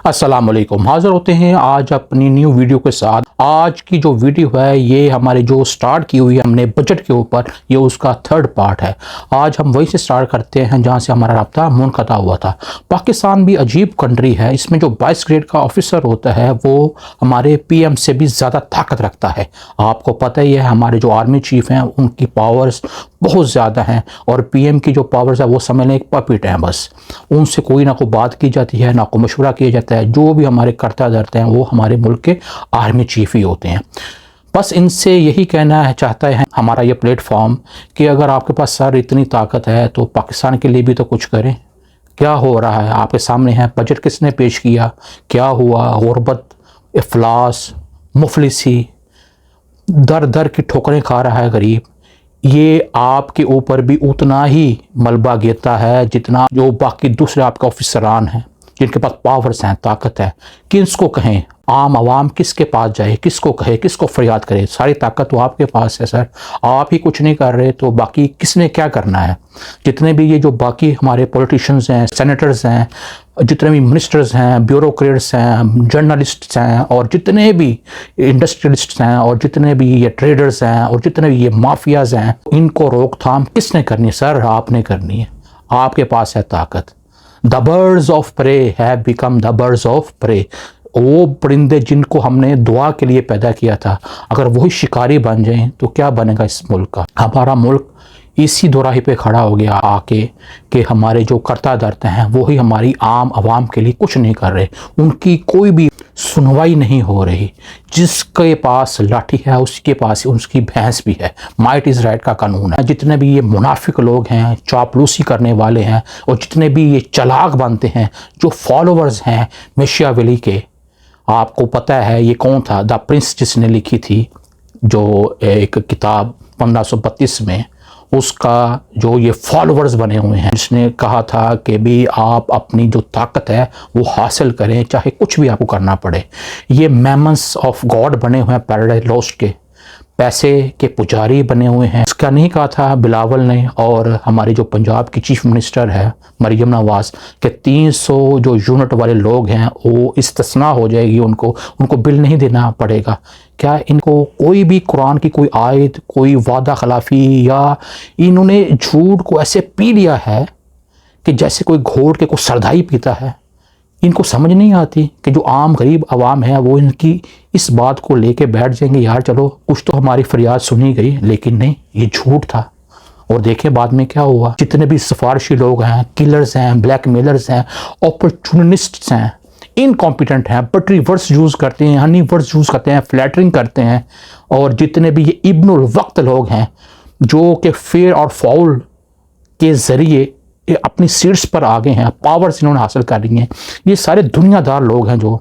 अस्सलाम वालेकुम। हाज़िर होते हैं आज अपनी न्यू वीडियो के साथ। आज की जो वीडियो है ये हमारे जो स्टार्ट की हुई है हमने बजट के ऊपर, ये उसका थर्ड पार्ट है। आज हम वहीं से स्टार्ट करते हैं जहां से हमारा रब्ता मुनक़ता हुआ था। पाकिस्तान भी अजीब कंट्री है, इसमें जो 22 ग्रेड का ऑफिसर होता है वो हमारे पीएम से भी ज़्यादा ताकत रखता है। आपको पता ही है हमारे जो आर्मी चीफ हैं उनकी पावर्स बहुत ज़्यादा हैं और पीएम की जो पावर्स है वो समझ लें एक पपिट हैं। बस उनसे कोई ना कोई बात की जाती है, ना कोई मशवरा किया जाता है। जो भी हमारे करता धरते हैं वो हमारे मुल्क के आर्मी चीफ ही होते हैं। बस इनसे यही कहना है चाहता है हमारा ये प्लेटफॉर्म कि अगर आपके पास सर इतनी ताकत है तो पाकिस्तान के लिए भी तो कुछ करें। क्या हो रहा है आपके सामने है, बजट किसने पेश किया, क्या हुआ, गुरबत, इफलास, मुफलिसी, दर दर की ठोकरें खा रहा है गरीब। ये आपके ऊपर भी उतना ही मलबा गिरता है जितना जो बाकी दूसरे आपके ऑफिसरान हैं जिनके पास पावर्स हैं, ताकत है। किसको कहें, आम आवाम किसके पास जाए, किसको कहे, किसको फरियाद करे। सारी ताकत तो आपके पास है सर, आप ही कुछ नहीं कर रहे तो बाकी किसने क्या करना है। जितने भी ये जो बाकी हमारे पॉलिटिशियंस हैं, सेनेटर्स हैं, जितने भी मिनिस्टर्स हैं, ब्यूरोक्रेट्स हैं, जर्नलिस्ट्स हैं और जितने भी इंडस्ट्रियलिस्ट्स हैं और जितने भी ये ट्रेडर्स हैं और जितने भी ये माफियाज हैं, इनको रोकथाम किसने करनी है सर? आपने करनी है, आपके पास है ताकत। The birds of prey have become the birds of prey. वो परिंदे जिनको हमने दुआ के लिए पैदा किया था, अगर वही शिकारी बन जाएं तो क्या बनेगा इस मुल्क का। हमारा मुल्क इसी दोराहे पे खड़ा हो गया आके कि हमारे जो करता धरते हैं वो ही हमारी आम आवाम के लिए कुछ नहीं कर रहे, उनकी कोई भी सुनवाई नहीं हो रही। जिसके पास लाठी है उसके पास उसकी भैंस भी है। माइट इज़ राइट का कानून है। जितने भी ये मुनाफिक लोग हैं, चापलूसी करने वाले हैं और जितने भी ये चालाक बनते हैं, जो फॉलोअर्स हैं मैकियावेली के, आपको पता है ये कौन था, द प्रिंस जिसने लिखी थी जो एक किताब 1532 में, उसका जो ये फॉलोअर्स बने हुए हैं, जिसने कहा था कि भी आप अपनी जो ताकत है वो हासिल करें चाहे कुछ भी आपको करना पड़े। ये मैमन्स ऑफ गॉड बने हुए हैं, पैराडाइज लॉस्ट के पैसे के पुजारी बने हुए हैं। इसका नहीं कहा था बिलावल ने और हमारी जो पंजाब की चीफ मिनिस्टर है मरियम नवाज के 300 जो यूनिट वाले लोग हैं वो इस्तिस्ना हो जाएगी, उनको बिल नहीं देना पड़ेगा। क्या इनको कोई भी कुरान की कोई आयत, कोई वादा खिलाफी, या इन्होंने झूठ को ऐसे पी लिया है कि जैसे कोई घोट के कोई सरदाई पीता है। इनको समझ नहीं आती कि जो आम गरीब आवाम है वो इनकी इस बात को लेके बैठ जाएंगे, यार चलो कुछ तो हमारी फरियाद सुनी गई, लेकिन नहीं, ये झूठ था। और देखें बाद में क्या हुआ। जितने भी सिफारशी लोग हैं, किलर्स हैं, ब्लैकमेलर्स हैं, अपॉर्चुनिस्ट्स हैं, इनकॉम्पिटेंट हैं, बट रिवर्स यूज़ करते हैं, हनी वर्ड्स यूज़ करते हैं, फ्लैटरिंग करते हैं। और जितने भी ये इब्नुल वक्त लोग हैं जो कि फेयर और फाउल के ज़रिए अपनी सीट्स पर आ गए हैं, पावर्स इन्होंने हासिल कर ली हैं, ये सारे दुनियादार लोग हैं जो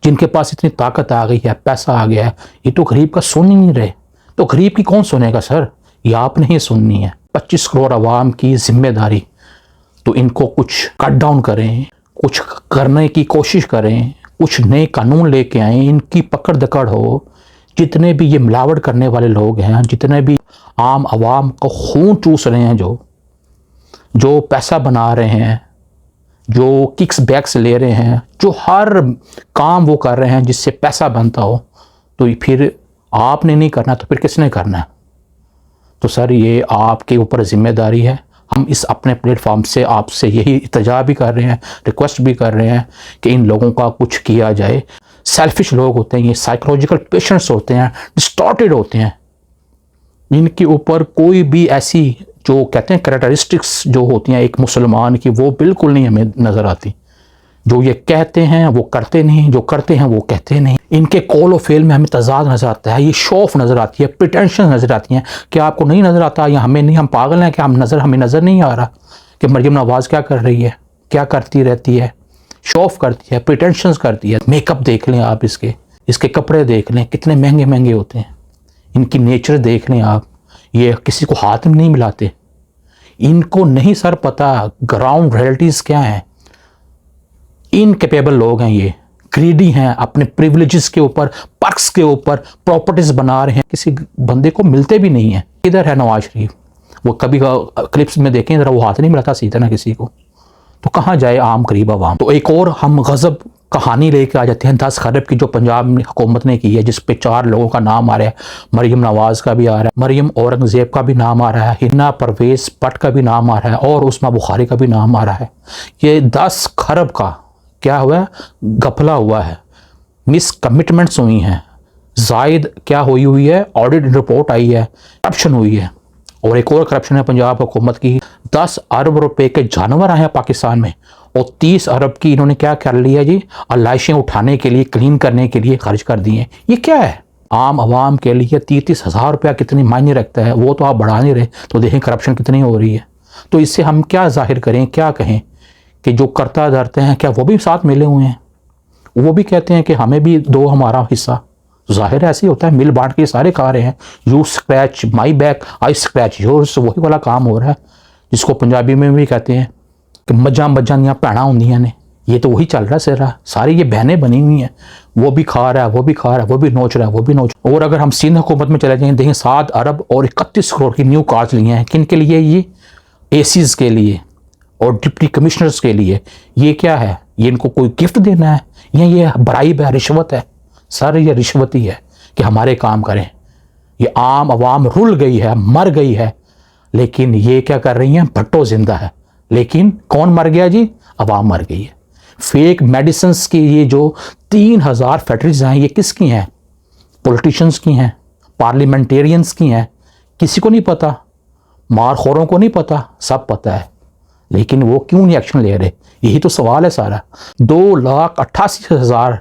जिनके पास इतनी ताकत आ गई है, पैसा आ गया है, ये तो गरीब का सुन ही नहीं रहे। तो गरीब की कौन सुनेगा सर? ये आपने ही सुननी है। 25 करोड़ आवाम की जिम्मेदारी, तो इनको कुछ कट डाउन करें, कुछ करने की कोशिश करें, कुछ नए कानून लेके आएँ, इनकी पकड़ दकड़ हो। जितने भी ये मिलावट करने वाले लोग हैं, जितने भी आम आवाम को खून चूस रहे हैं, जो पैसा बना रहे हैं, जो किक्स बैक्स ले रहे हैं, जो हर काम वो कर रहे हैं जिससे पैसा बनता हो, तो फिर आपने नहीं करना तो फिर किसने करना है? तो सर ये आपके ऊपर जिम्मेदारी है। हम इस अपने प्लेटफॉर्म से आपसे यही इल्तिजा भी कर रहे हैं, रिक्वेस्ट भी कर रहे हैं कि इन लोगों का कुछ किया जाए। सेल्फिश लोग होते हैं, ये साइकोलॉजिकल पेशेंट्स होते हैं, डिस्टॉर्टेड होते हैं, इनके ऊपर कोई भी ऐसी जो कहते हैं कैरेक्टरिस्टिक्स जो होती हैं एक मुसलमान की, वो बिल्कुल नहीं हमें नज़र आती। जो ये कहते हैं वो करते नहीं, जो करते हैं वो कहते नहीं। इनके कॉल और फेल में हमें तजाद नज़र आता है, ये शो ऑफ नज़र आती है, प्रिटेंशन नज़र आती हैं। क्या आपको नहीं नज़र आता या हमें नहीं, हम पागल हैं कि हमें नज़र नहीं आ रहा कि मरियम नवाज क्या कर रही है, क्या करती रहती है? शो ऑफ करती है, प्रिटेंशंस करती है। मेकअप देख लें आप, इसके कपड़े देख लें कितने महंगे महंगे होते हैं, इनकी नेचर देख लें आप, ये किसी को हाथ में नहीं मिलाते। इनको नहीं सर पता ग्राउंड रियलिटीज़ क्या हैं। इनकेपेबल लोग हैं, ये ग्रीडी हैं, अपने प्रिविलेजेस के ऊपर, पर्क्स के ऊपर प्रॉपर्टीज बना रहे हैं, किसी बंदे को मिलते भी नहीं है। इधर है नवाज शरीफ, वो कभी क्लिप्स में देखें ज़रा, वो हाथ नहीं मिलाता सीधा ना किसी को, तो कहाँ जाए आम गरीब आवाम। तो एक और हम गज़ब कहानी लेके आ जाते हैं 10 खरब की जो पंजाब में हुकूमत ने की है, जिस पे 4 लोगों का नाम आ रहा है। मरियम नवाज़ का भी आ रहा है, मरियम औरंगज़ेब का भी नाम आ रहा है, हिना परवेज़ भट्ट का भी नाम आ रहा है और उस्मा बुखारी का भी नाम आ रहा है। ये 10 खरब का क्या हुआ है, घपला हुआ है, मिस कमिटमेंट्स हुई हैं, जायद क्या हुई है, ऑडिट रिपोर्ट आई है, करप्शन हुई है। और एक और करप्शन है पंजाब हुकूमत की, 10 अरब रुपए के जानवर आए हैं पाकिस्तान में और 30 अरब की इन्होंने क्या कर लिया जी, लाशें उठाने के लिए, क्लीन करने के लिए खर्च कर दिए। ये क्या है? आम आवाम के लिए 30-30 हज़ार रुपया कितनी मायने रखता है, वो तो आप बढ़ा नहीं रहे, तो देखें करप्शन कितनी हो रही है। तो इससे हम क्या जाहिर करें, क्या कहें कि जो करता धरते हैं क्या वो भी साथ मिले हुए हैं? वो भी कहते हैं कि हमें भी दो हमारा हिस्सा। जाहिर ऐसे ही होता है, मिल बांट के सारे खा रहे हैं। You scratch my back, I scratch yours, वही वाला काम हो रहा है, जिसको पंजाबी में भी कहते हैं कि मजा मजा दियाँ भैणां होंदियां ने। ये तो वही चल रहा है सारा, सारी ये बहनें बनी हुई हैं, वो भी खा रहा है, वो भी खा रहा है, वो भी नोच रहा है, वो भी नोच। और अगर हम सिंध हुकूमत में चले जाएँ, देखें 7 अरब और 31 करोड़ की न्यू कार्स लिए हैं। किन के लिए? ये एसीज के लिए और डिप्टी कमिश्नर्स के लिए। ये क्या है? ये इनको कोई गिफ्ट देना है या ये ब्राइब है, रिश्वत है? सर ये रिश्वत ही है कि हमारे काम करें। ये आम आवाम रुल गई है, मर गई है, लेकिन ये क्या कर रही हैं, भट्टो जिंदा है। लेकिन कौन मर गया जी? आवाम मर गई है। फेक मेडिसिन्स की ये जो 3000 फैक्ट्रीज हैं, ये किसकी हैं? पॉलिटिशियंस की हैं, पार्लियामेंटेरियंस की हैं। किसी को नहीं पता, मारखोरों को नहीं पता, सब पता है, लेकिन वो क्यों नहीं एक्शन ले रहे? यही तो सवाल है सारा। 2,88,000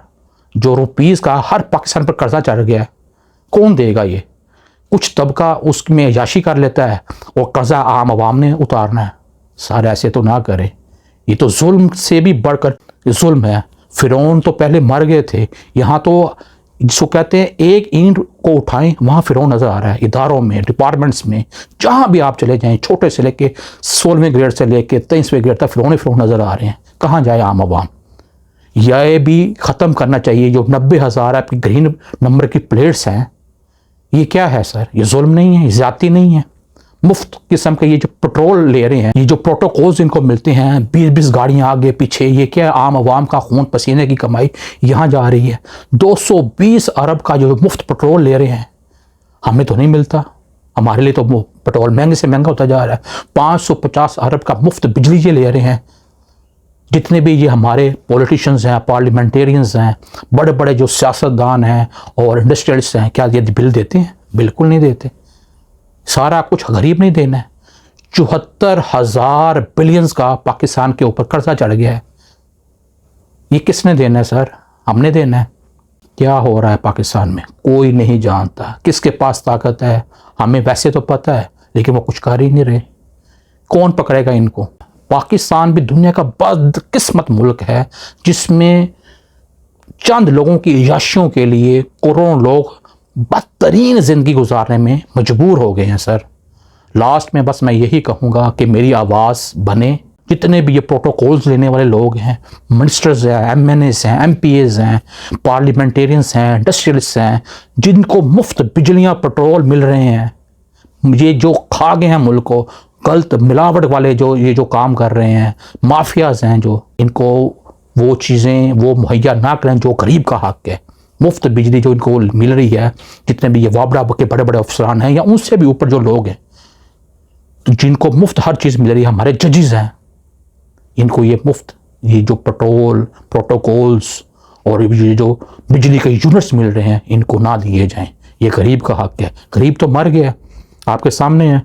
जो रुपीज़ का हर पाकिस्तान पर कर्जा चढ़ गया है, कौन देगा? ये कुछ तबका उसमें याशी कर लेता है और कर्जा आम आवाम ने उतारना है। सर ऐसे तो ना करें, ये तो जुल्म से भी बढ़कर जुल्म है। फिरौन तो पहले मर गए थे, यहाँ तो जिसको कहते हैं एक ईंट को उठाएं वहाँ फिरौन नज़र आ रहा है। इदारों में, डिपार्टमेंट्स में, जहाँ भी आप चले जाएं, छोटे से लेके 16वें ग्रेड से लेके 23वें ग्रेड तक फिरौन नज़र आ रहे हैं। कहाँ जाए आम आवाम? यह भी ख़त्म करना चाहिए। जो 90,000 आपकी ग्रीन नंबर की प्लेट्स हैं, ये क्या है सर? ये जुल्म नहीं है, ज़्यादती नहीं है? मुफ्त किस्म के ये जो पेट्रोल ले रहे हैं, ये जो प्रोटोकॉल्स इनको मिलते हैं, 20-20 गाड़ियाँ आगे पीछे, ये क्या आम आवाम का खून पसीने की कमाई यहाँ जा रही है। 220 अरब का जो मुफ्त पेट्रोल ले रहे हैं, हमें तो नहीं मिलता। हमारे लिए तो पेट्रोल महंगे से महंगा होता जा रहा है। 550 अरब का मुफ्त बिजली ये ले रहे हैं। जितने भी ये हमारे पॉलिटिशियंस हैं, पार्लियामेंटेरियंस हैं, बड़े बड़े जो सियासतदान हैं और इंडस्ट्रियलिस्ट हैं, क्या ये बिल देते हैं? बिल्कुल नहीं देते। सारा कुछ गरीब नहीं देना है। 74,000 बिलियंस का पाकिस्तान के ऊपर कर्जा चढ़ गया है। ये किसने देना है सर? हमने देना है। क्या हो रहा है पाकिस्तान में कोई नहीं जानता। किसके पास ताकत है हमें वैसे तो पता है, लेकिन वो कुछ कर ही नहीं रहे। कौन पकड़ेगा इनको? पाकिस्तान भी दुनिया का बदकिस्मत मुल्क है, जिसमें चंद लोगों की इजाशियों के लिए करोड़ों लोग बदतरीन ज़िंदगी गुजारने में मजबूर हो गए हैं। सर लास्ट में बस मैं यही कहूँगा कि मेरी आवाज़ बने। जितने भी ये प्रोटोकॉल्स लेने वाले लोग हैं, मिनिस्टर्स हैं, MNAs हैं, MPAs हैं, पार्लियामेंटेरियंस हैं, इंडस्ट्रियलिस्ट हैं, जिनको मुफ्त बिजलियाँ पेट्रोल मिल रहे हैं, ये जो खा गए हैं मुल्क को, गलत मिलावट वाले जो ये जो काम कर रहे हैं, माफियाज हैं, जो इनको वो चीज़ें वो मुहैया ना करें जो गरीब का हक है। मुफ्त बिजली जो इनको मिल रही है, जितने भी ये वाबड़ा के बड़े बड़े अफसरान हैं या उनसे भी ऊपर जो लोग हैं, तो जिनको मुफ्त हर चीज़ मिल रही है, हमारे जजेस हैं, इनको ये मुफ्त ये जो पेट्रोल प्रोटोकॉल्स और ये जो बिजली के यूनिट्स मिल रहे हैं, इनको ना दिए जाएं। ये गरीब का हक है। गरीब तो मर गया, आपके सामने है।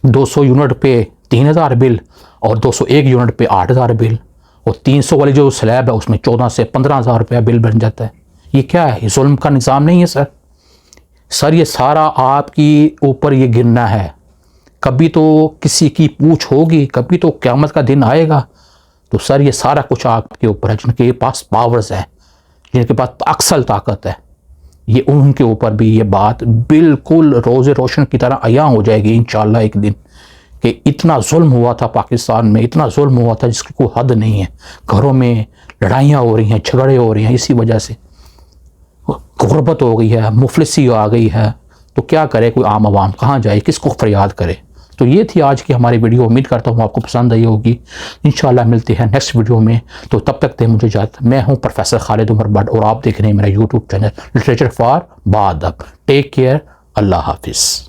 200 यूनिट पे 3,000 बिल और 201 यूनिट पे 8,000 बिल, और 300 वाली जो स्लैब है उसमें 14 से 15,000 रुपया बिल बन जाता है। ये क्या है? ये जुल्म का निज़ाम नहीं है सर। सर ये सारा आपकी ऊपर ये गिरना है। कभी तो किसी की पूछ होगी, कभी तो क़यामत का दिन आएगा। तो सर ये सारा कुछ आपके ऊपर है। जिनके पास पावर्स है, जिनके पास अक्सल ताकत है, ये उनके ऊपर भी ये बात बिल्कुल रोज़े रोशन की तरह अयां हो जाएगी इंशाअल्लाह एक दिन, कि इतना जुल्म हुआ था पाकिस्तान में, इतना जुल्म हुआ था जिसकी कोई हद नहीं है। घरों में लड़ाइयाँ हो रही हैं, झगड़े हो रहे हैं, इसी वजह से गुर्बत हो गई है, मुफलिसी आ गई है। तो क्या करे कोई आम आवाम? कहाँ जाए, किसको फरियाद करे? तो ये थी आज की हमारी वीडियो। उम्मीद करता हूँ आपको पसंद आई होगी। इंशाल्लाह मिलते हैं नेक्स्ट वीडियो में। तो तब तक दे मुझे इजाज़त। मैं हूँ प्रोफेसर खालिद उमर बट और आप देख रहे हैं मेरा YouTube channel literature for Baadab. Take care. Allah हाफिज़।